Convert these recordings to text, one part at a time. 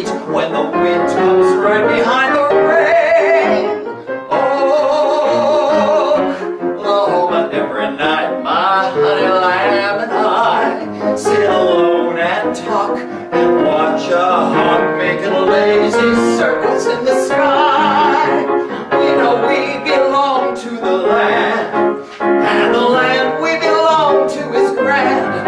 sweet when the wind comes right behind the rain. Oh, Oklahoma, every night my honey lamb and I sit alone and talk and watch a hawk making lazy circles in the sky. We know we belong to the land, and the land we belong to is grand.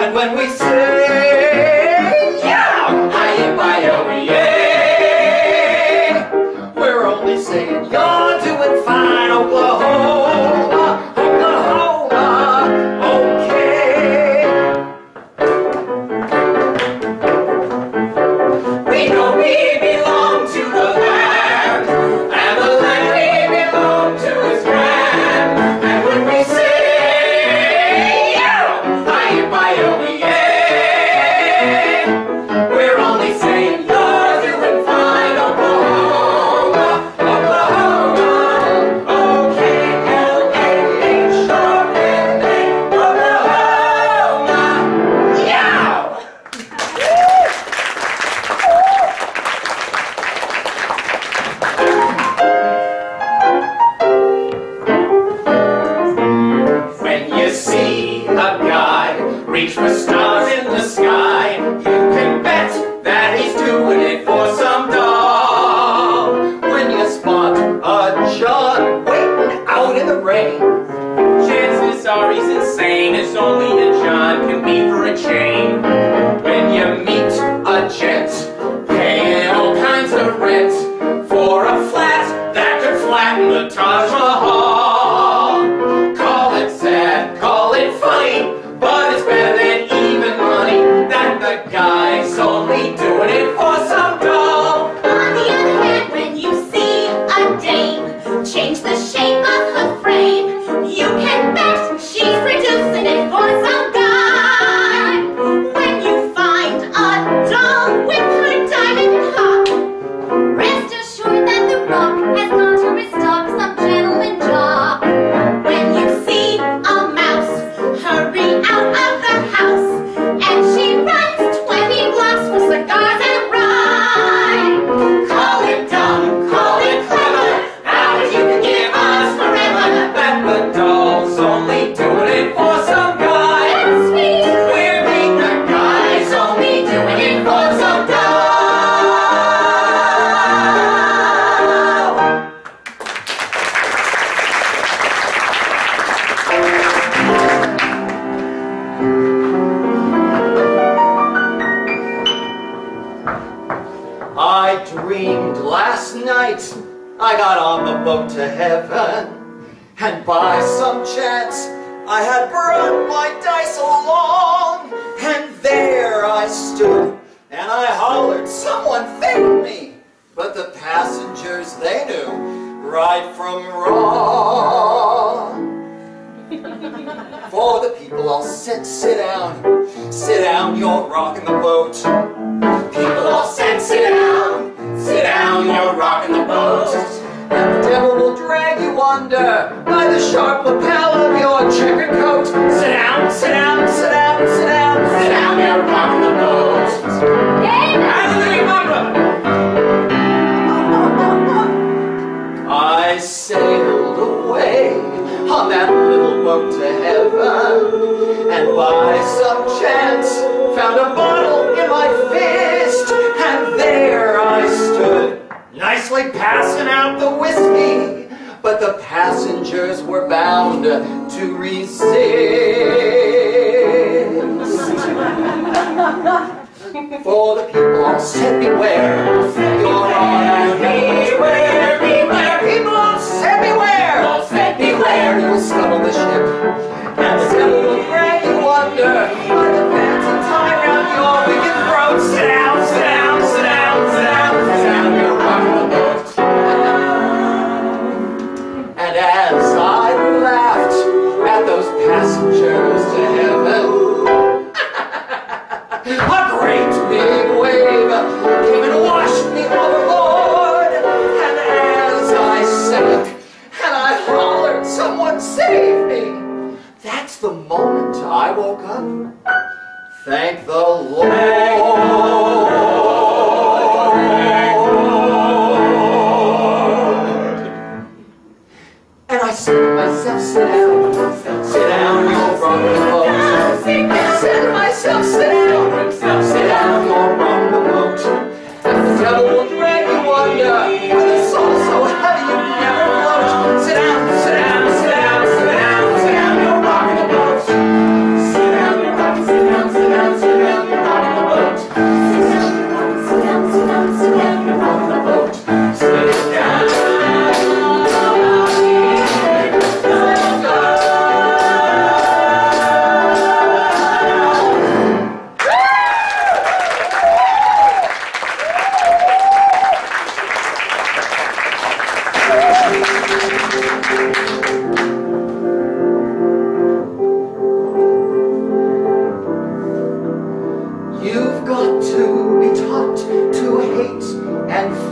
And when we say, yeah, hi-yi-bi-yo-yay, we're only saying you're doing fine, Oklahoma, Oklahoma, okay. We know we belong to the land, and the land we belong to is grand. And when we say, yeah, hi-yi-bi-yo-yay, we're only saying you're doing fine, Oklahoma, Oklahoma, O-K-L-A-H-O-M-A, Oklahoma, yeah! When you see a guy reach for stars in the sky, you can bet that he's doing it for some doll. When you spot a John waiting out in the rain, chances are he's insane, as only a John can be for a chain. When you meet a gent paying all kinds of rent for a flat that could flatten the Taj Mahal, call it sad, call it funny, but it's better than even money that the guy's only doing it for some doll. On the other hand, when you see a dame change the shape of her frame, you can bet she's reducing it for some guy. When you find a doll with her diamond hop, rest assured that the rock has gone to restock some gentleman job. When you see a mouse hurry out of the house, and she runs 20 blocks for cigars and rye, call it dumb, call it clever, hours you can give us forever. That the doll's only doing it for some guy. That's sweet. We're being the guy's only doing it for some doll. I dreamed last night I got on the boat to heaven, and by some chance I had brought my dice along, and there I stood and I hollered, someone thank me, but the passengers, they knew right from wrong. For the people all said, sit down, you're rocking the boat. People all said, sit down, you're rocking the boat. And the devil will drag you under by the sharp lapel of your checkered coat. Sit down, you're rocking the boat. I sailed away on that little boat to heaven, and by some chance found a bottle in my fist, and there I stood, nicely passing out the whiskey, but the passengers were bound to resist. For the people all said, beware, you're on beware, beware. People all said, beware, you'll scuttle the ship, and the devil will drag you under by the bands and tie around your wicked throat. Sit down, you're rocking the boat. And as I laughed at those passengers to heaven, a great big wave came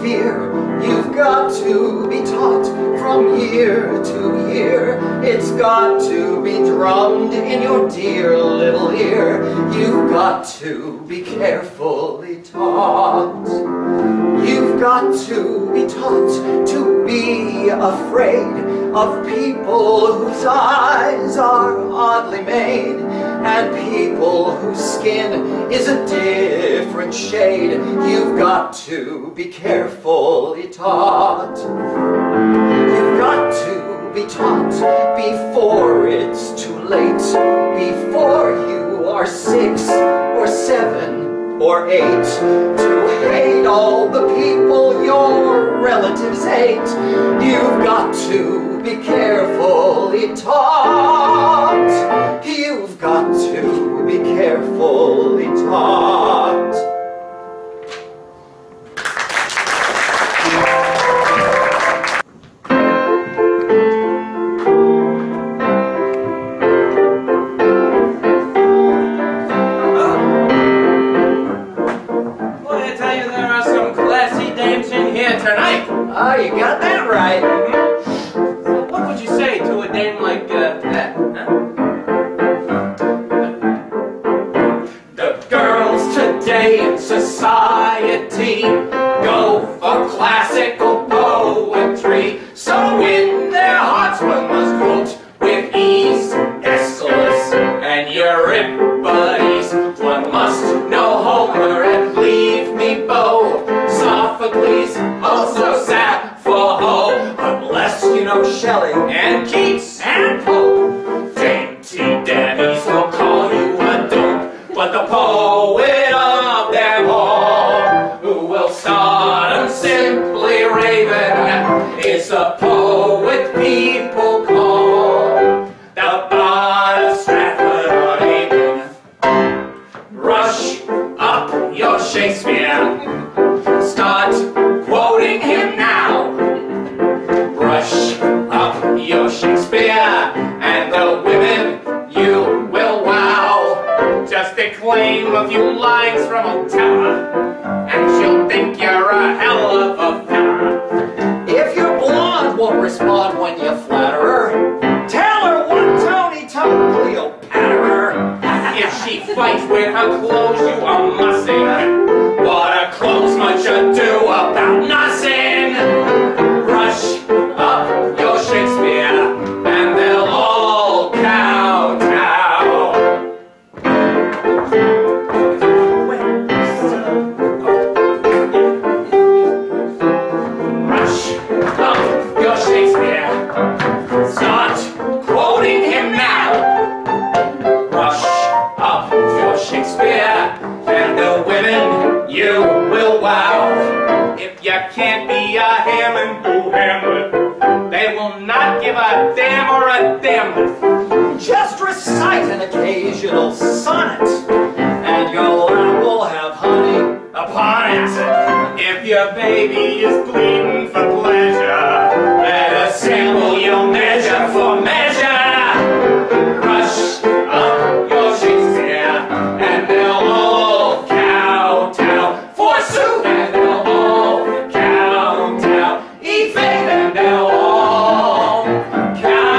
fear. You've got to be taught from year to year. It's got to be drummed in your dear little ear. You've got to be carefully taught. You've got to be taught to be afraid of people whose eyes are oddly made, and people whose skin is a different shade. You've got to be carefully taught. You've got to be taught before it's too late, before you are 6 or 7 or 8, to hate all the people your relatives hate. You've got to be carefully taught. You've got to be carefully taught. Oh, you got that right. Mm-hmm. What would you say to a dame like that, huh? The girls today in society go for classical poetry, so in their hearts one must quote with ease Aeschylus and Euripides. One must know Homer and leave me Beau, Sophocles, also Sappho, unless you know Shelley and Keats and Pope. Dainty daddies will call you a dope, but the poet of them all, who will start and simply raving, is the poet people call the Bard of Stratford-on-Avon. Rush up your Shakespeare, start quoting him now. Brush up your Shakespeare, and the women you will wow. Just declaim a few lines from Othello, and she'll think you're a hell of a fella. If your blonde won't respond when you flatter her, tell her one Tony told Cleopatra. If she fights with her clothes, you are mussing. What are clothes much ado about nothing? Brush up your Shakespeare, and they'll all kowtow. Brush up your Shakespeare, start quoting him now. Brush up your Shakespeare, and the women you will wow. If you can't be a Hammond, do Hamlet. They will not give a damn or a damn. Just recite an occasional sonnet, and your lap will have honey upon it. If your baby is bleeding for pleasure, let a sample you'll measure for measure. Rush up your Shakespeare, and they'll all kowtow. Forsooth, and they'll all kowtow. Eat faith, and they'll all kowtow.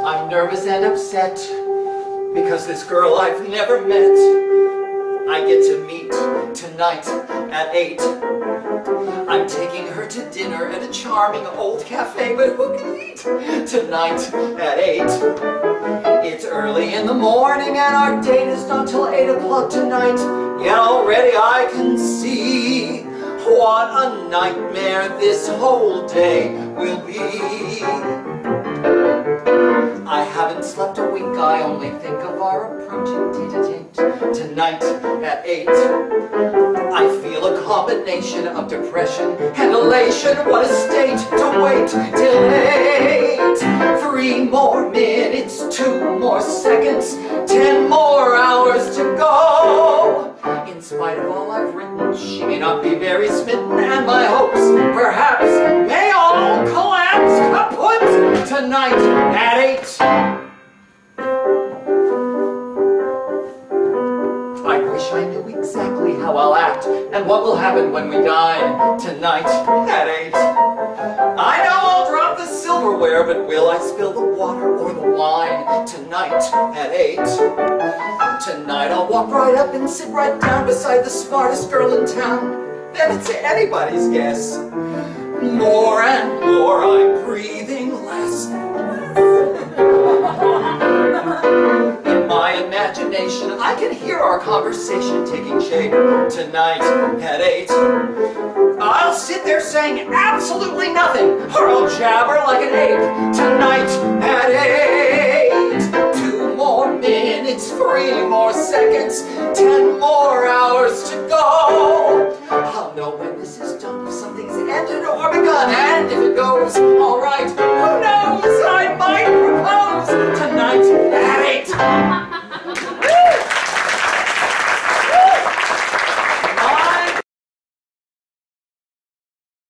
I'm nervous and upset because this girl I've never met I get to meet tonight at 8. I'm taking her to dinner at a charming old cafe, but who can eat tonight at 8? It's early in the morning and our date is not till 8 o'clock tonight, yet already I can see what a nightmare this whole day will be. I haven't slept a wink, I only think of our approaching date-a-date tonight at 8. I feel a combination of depression and elation. What a state to wait till 8. 3 more minutes, 2 more seconds, 10 more hours to go. In spite of all I've written, she may not be very smitten, and my hopes, perhaps, may all collapse kaput tonight at 8. I wish I knew exactly how I'll act and what will happen when we dine tonight at 8. I know I'll drop the silverware, but will I spill the water or the wine tonight at 8? Tonight I'll walk right up and sit right down beside the smartest girl in town. Then it's anybody's guess. More and more I'm breathing less. In my imagination, I can hear our conversation taking shape tonight at 8. I'll sit there saying absolutely nothing, or I'll jabber like an ape tonight at 8. 2 more minutes, 3 more seconds, 10 more hours to go. I'll know when this is done, if something's ended or begun, and if it goes all right.